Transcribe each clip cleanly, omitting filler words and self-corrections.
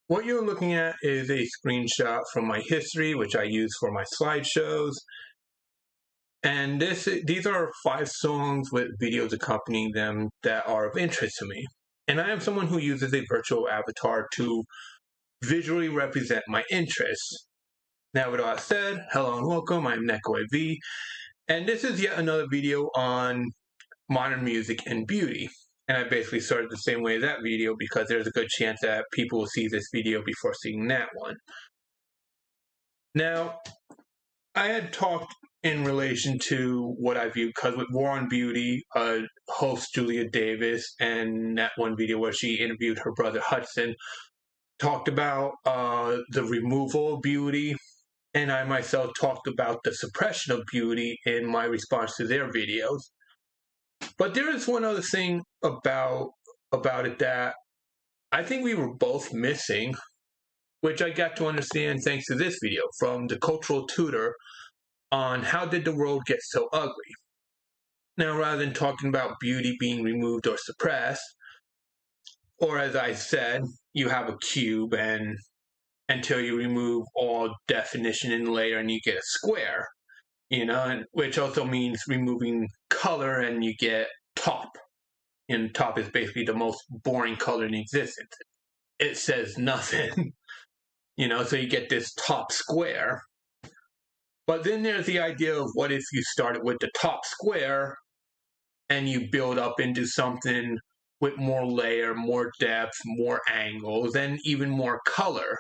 What you're looking at is a screenshot from my history, which I use for my slideshows. And these are 5 songs with videos accompanying them that are of interest to me. And I am someone who uses a virtual avatar to visually represent my interests. Now, with all that said, hello and welcome. I'm NekoAV, and this is yet another video on modern music and beauty. And I basically started the same way as that video because there's a good chance that people will see this video before seeing that one. Now, I had talked in relation to what I viewed, because with War on Beauty, host Julia Davis, and that one video where she interviewed her brother Hudson, talked about the removal of beauty, and I myself talked about the suppression of beauty in my response to their videos. But there is one other thing about it that I think we were both missing, which I got to understand thanks to this video from the Cultural Tutor on how did the world get so ugly. Now, rather than talking about beauty being removed or suppressed, or as I said, you have a cube and until you remove all definition and layer and you get a square, and which also means removing color and you get top. And top is basically the most boring color in existence. It says nothing, so you get this top square. But then there's the idea of what if you started with the top square and you build up into something with more layer, more depth, more angles, and even more color,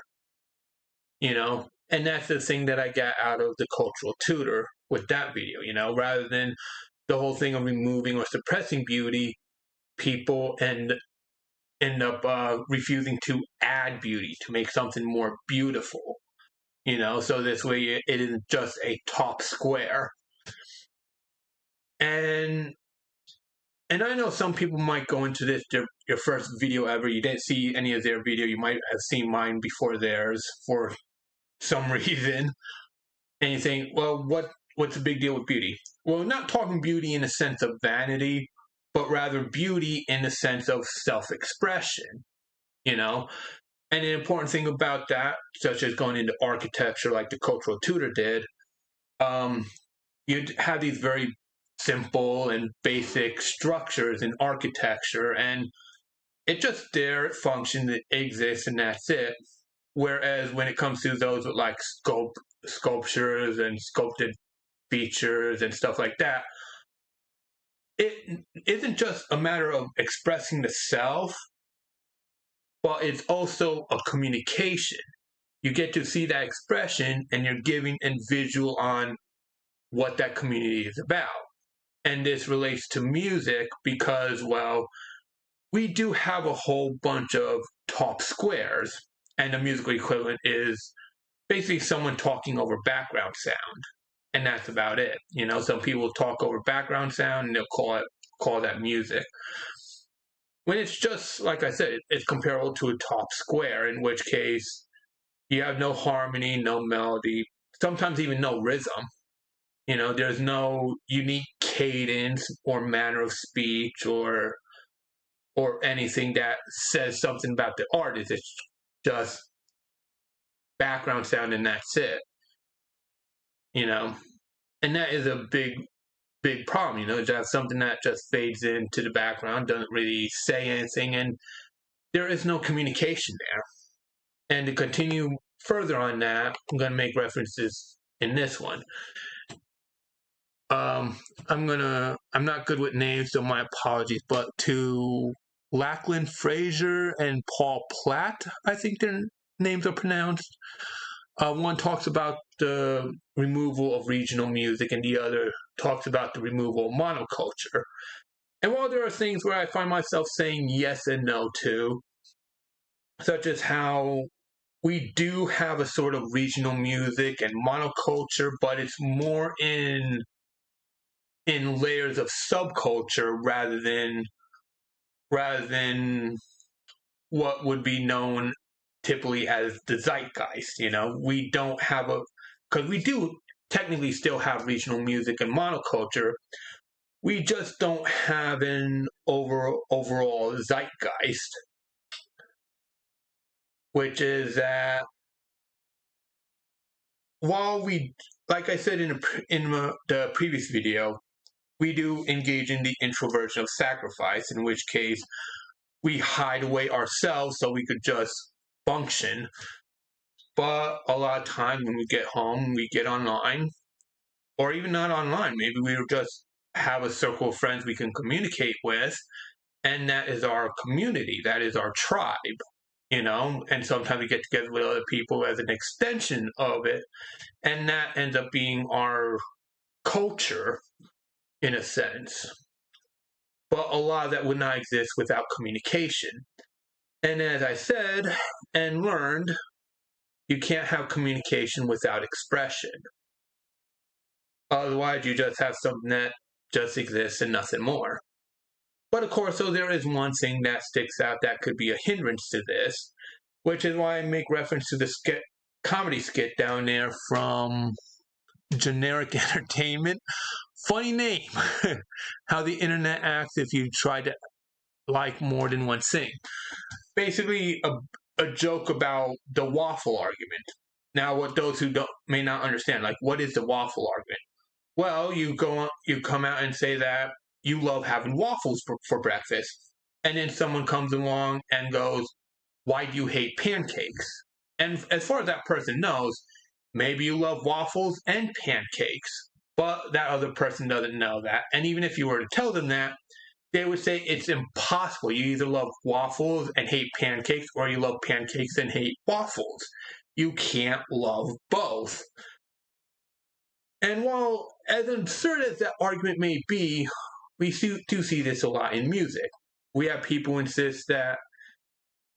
And that's the thing that I got out of the Cultural Tutor with that video, rather than the whole thing of removing or suppressing beauty, people end up refusing to add beauty, to make something more beautiful, so this way it isn't just a top square. And I know some people might go into this, your first video ever, you didn't see any of their video, you might have seen mine before theirs for some reason, and you think, well, what's the big deal with beauty? Well, not talking beauty in the sense of vanity, but rather beauty in the sense of self-expression, And the important thing about that, such as going into architecture like the Cultural Tutor did, you'd have these very simple and basic structures in architecture, and it just there, it functions, it exists, and that's it. Whereas when it comes to those with like sculptures and sculpted features and stuff like that, it isn't just a matter of expressing the self, but it's also a communication. You get to see that expression and you're giving a visual on what that community is about. And this relates to music because, well, we do have a whole bunch of top squares, and the musical equivalent is basically someone talking over background sound. And that's about it. Some people talk over background sound and they'll call that music. When it's just, like I said, it's comparable to a top square, in which case you have no harmony, no melody, sometimes even no rhythm. There's no unique cadence or manner of speech or anything that says something about the artist. It's just background sound and that's it. And that is a big problem, just something that just fades into the background, doesn't really say anything, and there is no communication there. And to continue further on that, I'm going to make references in this one. I'm not good with names, so my apologies, but to Lachlan Fraser and Paul Platt, I think their names are pronounced. One talks about the removal of regional music, and the other talks about the removal of monoculture. And while there are things where I find myself saying yes and no to, such as how we do have a sort of regional music and monoculture, but it's more in layers of subculture rather than what would be known typically as the zeitgeist. We don't have because we do technically still have regional music and monoculture. We just don't have an overall zeitgeist. which is that while we, like I said in the previous video, we do engage in the introversion of sacrifice, in which case we hide away ourselves so we could just function. But a lot of times when we get home, we get online, or even not online. Maybe we just have a circle of friends we can communicate with, and that is our community. That is our tribe, And sometimes we get together with other people as an extension of it, and that ends up being our culture in a sense. But a lot of that would not exist without communication. And as I said and learned, you can't have communication without expression. Otherwise, you just have something that just exists and nothing more. But of course, so there is one thing that sticks out that could be a hindrance to this, which is why I make reference to the comedy skit down there from Generic Entertainment. Funny name. How the internet acts if you try to like more than one thing. Basically, a joke about the waffle argument. Now, what those who may not understand, like, what is the waffle argument? Well, you come out and say that you love having waffles for breakfast, and then someone comes along and goes, "Why do you hate pancakes?" And as far as that person knows, maybe you love waffles and pancakes, but that other person doesn't know that. And even if you were to tell them that, they would say it's impossible. You either love waffles and hate pancakes, or you love pancakes and hate waffles. You can't love both. And while as absurd as that argument may be, we do see this a lot in music. We have people insist that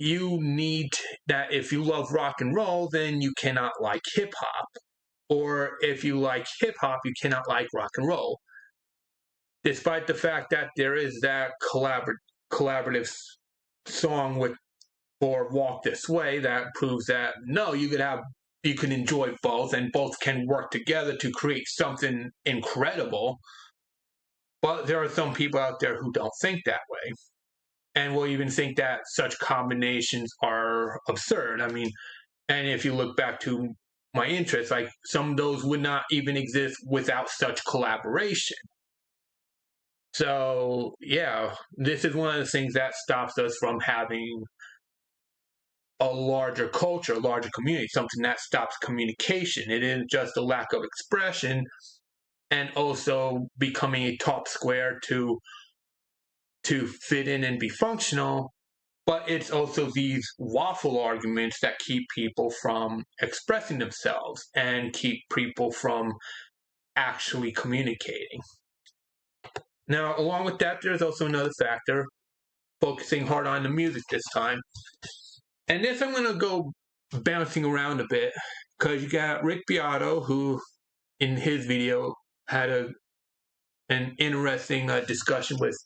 that if you love rock and roll, then you cannot like hip hop. Or if you like hip hop, you cannot like rock and roll. Despite the fact that there is that collaborative song for Walk This Way that proves that no, you can enjoy both, and both can work together to create something incredible. But there are some people out there who don't think that way, and will even think that such combinations are absurd. I mean, and if you look back to my interests, like some of those would not even exist without such collaboration. So, yeah, this is one of the things that stops us from having a larger culture, a larger community, something that stops communication. It isn't just a lack of expression and also becoming a top square to fit in and be functional, but it's also these waffle arguments that keep people from expressing themselves and keep people from actually communicating. Now, along with that, there's also another factor, focusing hard on the music this time. And this I'm going to go bouncing around a bit, because you got Rick Beato, who in his video had an interesting discussion with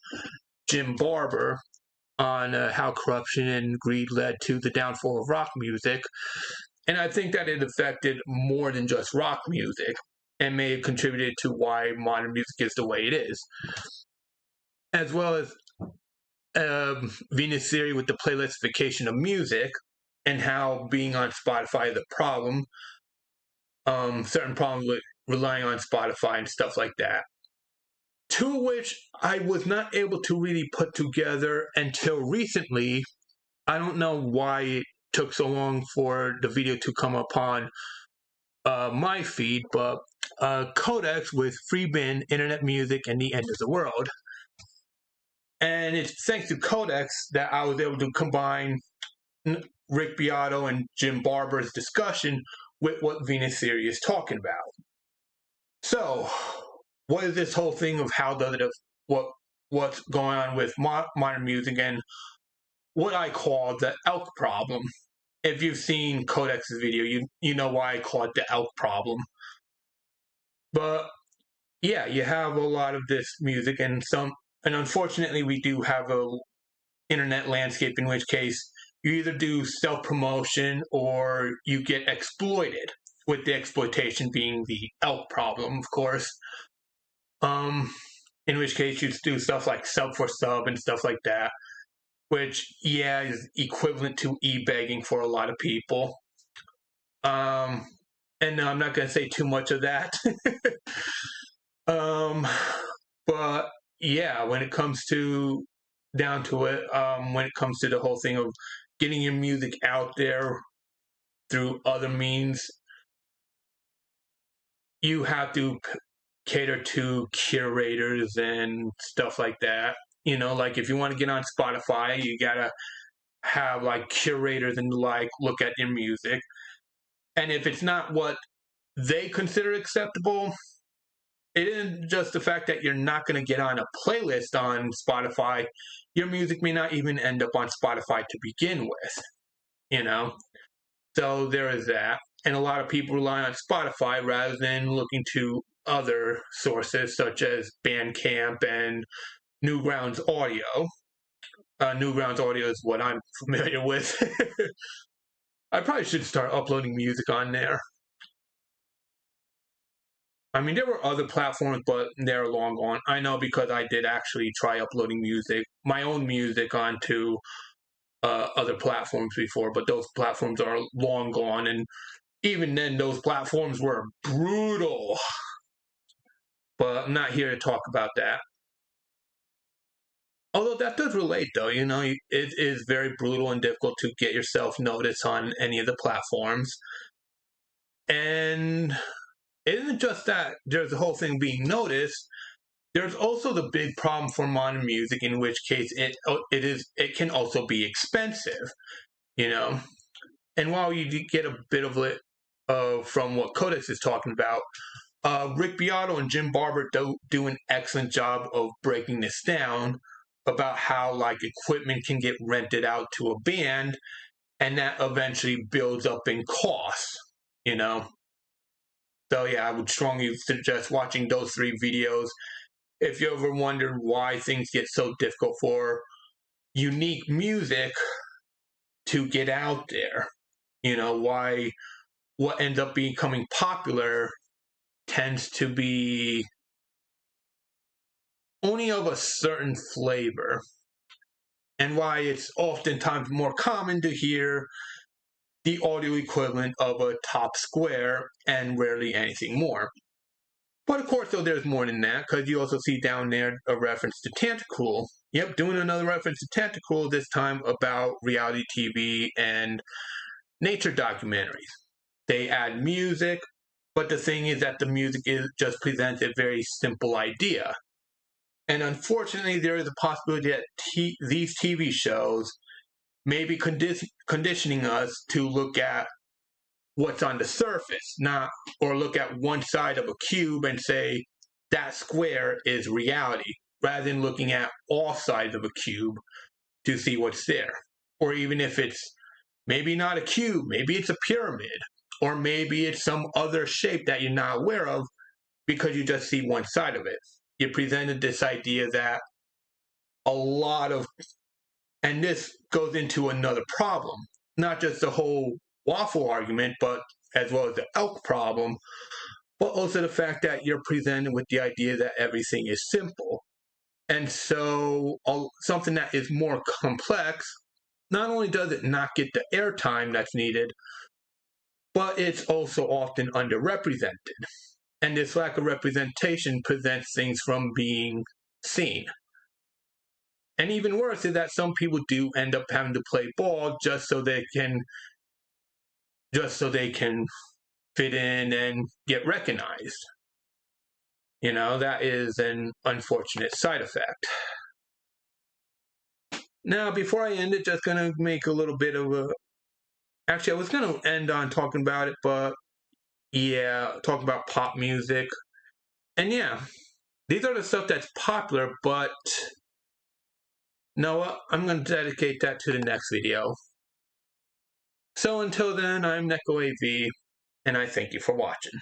Jim Barber on how corruption and greed led to the downfall of rock music. And I think that it affected more than just rock music and may have contributed to why modern music is the way it is. As well as Venus Theory with the playlistification of music and how being on Spotify is a problem. Certain problems with relying on Spotify and stuff like that. Two of which I was not able to really put together until recently. I don't know why it took so long for the video to come upon my feed, but Codex with Free Bin, Internet Music, and the End of the World. And it's thanks to Codex that I was able to combine Rick Beato and Jim Barber's discussion with what Venus Theory is talking about. So, what is this whole thing of how does it, what's going on with modern music and what I call the elk problem? If you've seen Codex's video, you know why I call it the elk problem. But yeah, you have a lot of this music and unfortunately we do have a internet landscape in which case you either do self-promotion or you get exploited, with the exploitation being the elk problem, of course. In which case you do stuff like sub for sub and stuff like that. which, yeah, is equivalent to e-begging for a lot of people. And no, I'm not going to say too much of that. um, but yeah, when it comes to down to it, when it comes to the whole thing of getting your music out there through other means, you have to cater to curators and stuff like that. You know, like if you want to get on Spotify, you gotta have like curators and like look at your music. And if it's not what they consider acceptable, it isn't just the fact that you're not going to get on a playlist on Spotify. Your music may not even end up on Spotify to begin with, you know? So there is that. And a lot of people rely on Spotify rather than looking to other sources such as Bandcamp and Newgrounds Audio. Newgrounds Audio is what I'm familiar with. I probably should start uploading music on there. I mean, there were other platforms, but they're long gone. I know because I did actually try uploading music, my own music, onto other platforms before, but those platforms are long gone. And even then, those platforms were brutal. But I'm not here to talk about that. Although that does relate, though, you know, it is very brutal and difficult to get yourself noticed on any of the platforms. And it isn't just that there's the whole thing being noticed. There's also the big problem for modern music, in which case it can also be expensive, you know. And while you get a bit of it from what Codex is talking about, Rick Beato and Jim Barber do an excellent job of breaking this down about how like equipment can get rented out to a band, and that eventually builds up in costs, you know. So yeah, I would strongly suggest watching those 3 videos if you ever wondered why things get so difficult for unique music to get out there. You know, why what ends up becoming popular tends to be only of a certain flavor, and why it's oftentimes more common to hear the audio equivalent of a top square and rarely anything more. But of course, though, there's more than that, because you also see down there a reference to Tentacool. Yep, doing another reference to Tentacool, this time about reality TV and nature documentaries. They add music, but the thing is that the music just presents a very simple idea. And unfortunately, there is a possibility that these TV shows may be conditioning us to look at what's on the surface, not or look at one side of a cube and say that square is reality, rather than looking at all sides of a cube to see what's there. Or even if it's maybe not a cube, maybe it's a pyramid, or maybe it's some other shape that you're not aware of because you just see one side of it. You presented this idea that a lot of, and this goes into another problem, not just the whole waffle argument, but as well as the elk problem, but also the fact that you're presented with the idea that everything is simple. And so something that is more complex, not only does it not get the airtime that's needed, but it's also often underrepresented. And this lack of representation prevents things from being seen. And even worse is that some people do end up having to play ball just so they can fit in and get recognized. You know, that is an unfortunate side effect. Now, before I end it, just going to make a little bit of a... Actually, I was going to end on talking about it, but yeah, talk about pop music. And yeah, these are the stuff that's popular, but Noah, I'm going to dedicate that to the next video. So until then, I'm Neko AV, and I thank you for watching.